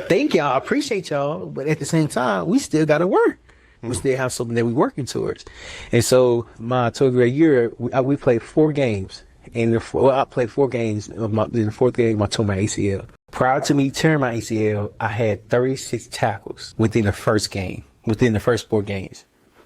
Thank y'all. I appreciate y'all. But at the same time, we still got to work. We still have something that we're working towards. And so my 12th grade year, we played 4 games. And I played 4 games. In the 4th game, I tore my ACL. Prior to me tearing my ACL, I had 36 tackles within the first game, within the first 4 games.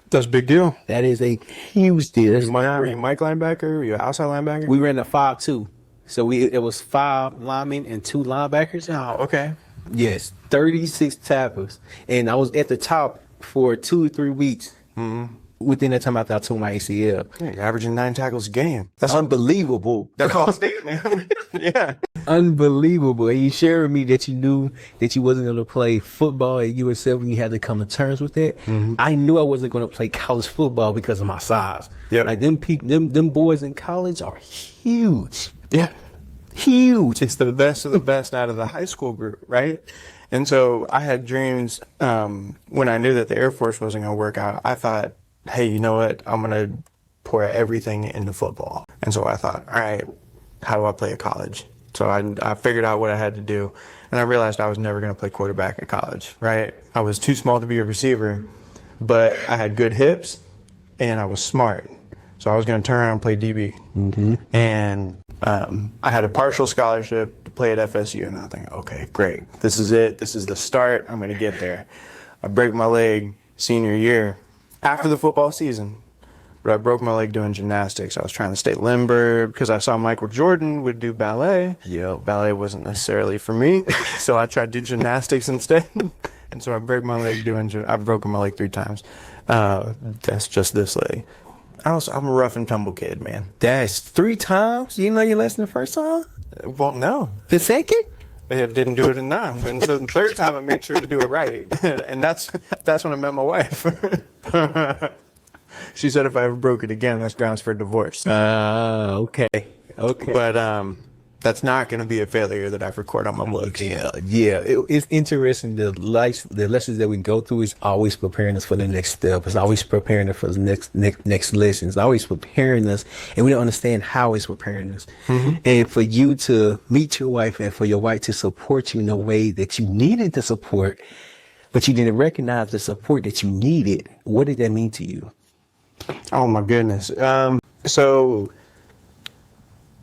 That's a big deal. That is a huge deal. Were you Mike linebacker? Were you outside linebacker? We ran a 5-2. So it was 5 linemen and 2 linebackers. Oh, okay. Yes, 36 tackles. And I was at the top for 2 or 3 weeks. Mm-hmm. Within that time after I tore my ACL. Yeah, you're averaging 9 tackles a game. That's unbelievable. That's all state, man. Yeah. Unbelievable. And you shared with me that you knew that you wasn't going to play football at USF when you had to come to terms with that. Mm-hmm. I knew I wasn't going to play college football because of my size. Yeah. Like them boys in college are huge. Yeah. Huge. It's the best of the best out of the high school group, right? And so I had dreams when I knew that the Air Force wasn't going to work out. I thought, hey, you know what? I'm going to pour everything into football. And so I thought, all right, how do I play at college? So I figured out what I had to do. And I realized I was never going to play quarterback at college, right? I was too small to be a receiver, but I had good hips and I was smart. So I was going to turn around and play DB. Mm-hmm. And I had a partial scholarship to play at FSU. And I think, okay, great. This is it. This is the start. I'm going to get there. I break my leg senior year. After the football season, but I broke my leg doing gymnastics. I was trying to stay limber because I saw Michael Jordan would do ballet. Yeah, ballet wasn't necessarily for me, so I tried to do gymnastics instead. And so I broke my leg I've broken my leg 3 times. That's just this leg. I'm a rough and tumble kid, man. That's 3 times? You know your lesson the first time? Well, no. The second? I didn't do it in 9. And so the 3rd time I made sure to do it right. And that's when I met my wife. She said if I ever broke it again, that's grounds for divorce. Okay. But that's not going to be a failure that I've recorded on my books. Yeah. It's interesting. The lessons that we go through is always preparing us for the next step. It's always preparing us for the next lessons. It's always preparing us, and we don't understand how it's preparing us. Mm-hmm. And for you to meet your wife and for your wife to support you in a way that you needed the support, but you didn't recognize the support that you needed, what did that mean to you? Oh my goodness. So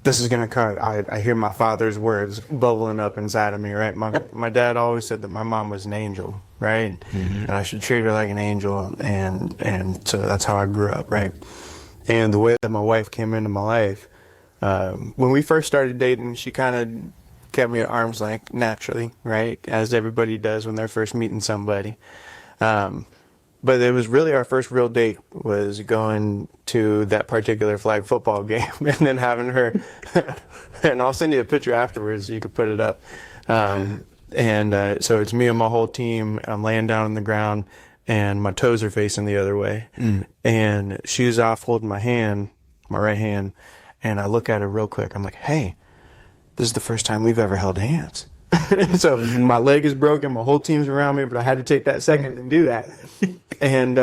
this is going to cut. I hear my father's words bubbling up inside of me, right? My dad always said that my mom was an angel, right? Mm-hmm. And I should treat her like an angel. And so that's how I grew up, right? And the way that my wife came into my life, when we first started dating, she kind of kept me at arm's length naturally, right? As everybody does when they're first meeting somebody. But it was really our first real date was going to that particular flag football game and then having her, and I'll send you a picture afterwards so you can put it up. So it's me and my whole team. I'm laying down on the ground and my toes are facing the other way. Mm. And she's off holding my hand, my right hand. And I look at her real quick. I'm like, hey, this is the first time we've ever held hands. So my leg is broken, my whole team's around me, but I had to take that second and do that. And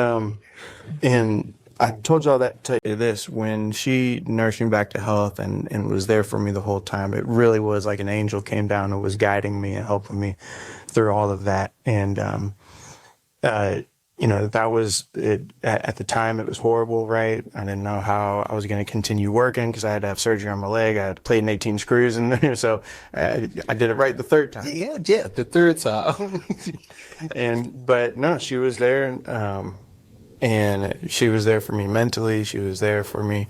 I told y'all that to tell you this, when she nursed me back to health and was there for me the whole time, it really was like an angel came down and was guiding me and helping me through all of that. And that was it. At the time, it was horrible, right? I didn't know how I was going to continue working because I had to have surgery on my leg. I had to play in 18 screws in there, so I did it right the 3rd time. Yeah, the 3rd time. But no, she was there, and she was there for me mentally. She was there for me.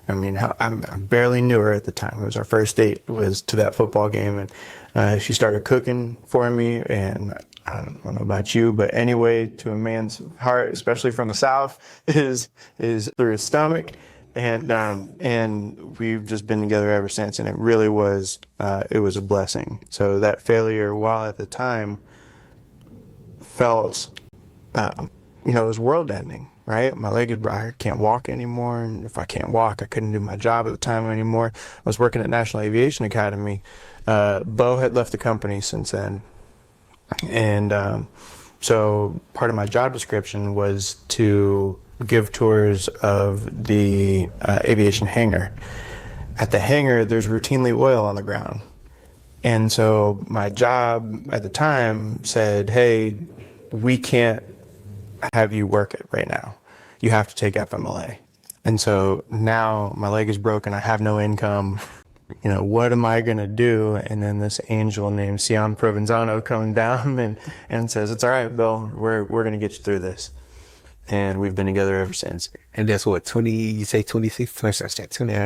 I mean, I barely knew her at the time. It was our first date was to that football game, and she started cooking for me, and I don't know about you, but anyway, to a man's heart, especially from the South, is through his stomach. And we've just been together ever since. And it really was, it was a blessing. So that failure, while at the time felt, it was world ending, right? My leg is, I can't walk anymore. And if I can't walk, I couldn't do my job at the time anymore. I was working at National Aviation Academy. Bo had left the company since then. And so part of my job description was to give tours of the aviation hangar. At the hangar, there's routinely oil on the ground. And so my job at the time said, hey, we can't have you work it right now. You have to take FMLA. And so now my leg is broken. I have no income. You know, what am I going to do? And then this angel named Sian Provenzano comes down and says, it's all right, Bill, we're going to get you through this. And we've been together ever since. And that's what, 20, you say 26, 20,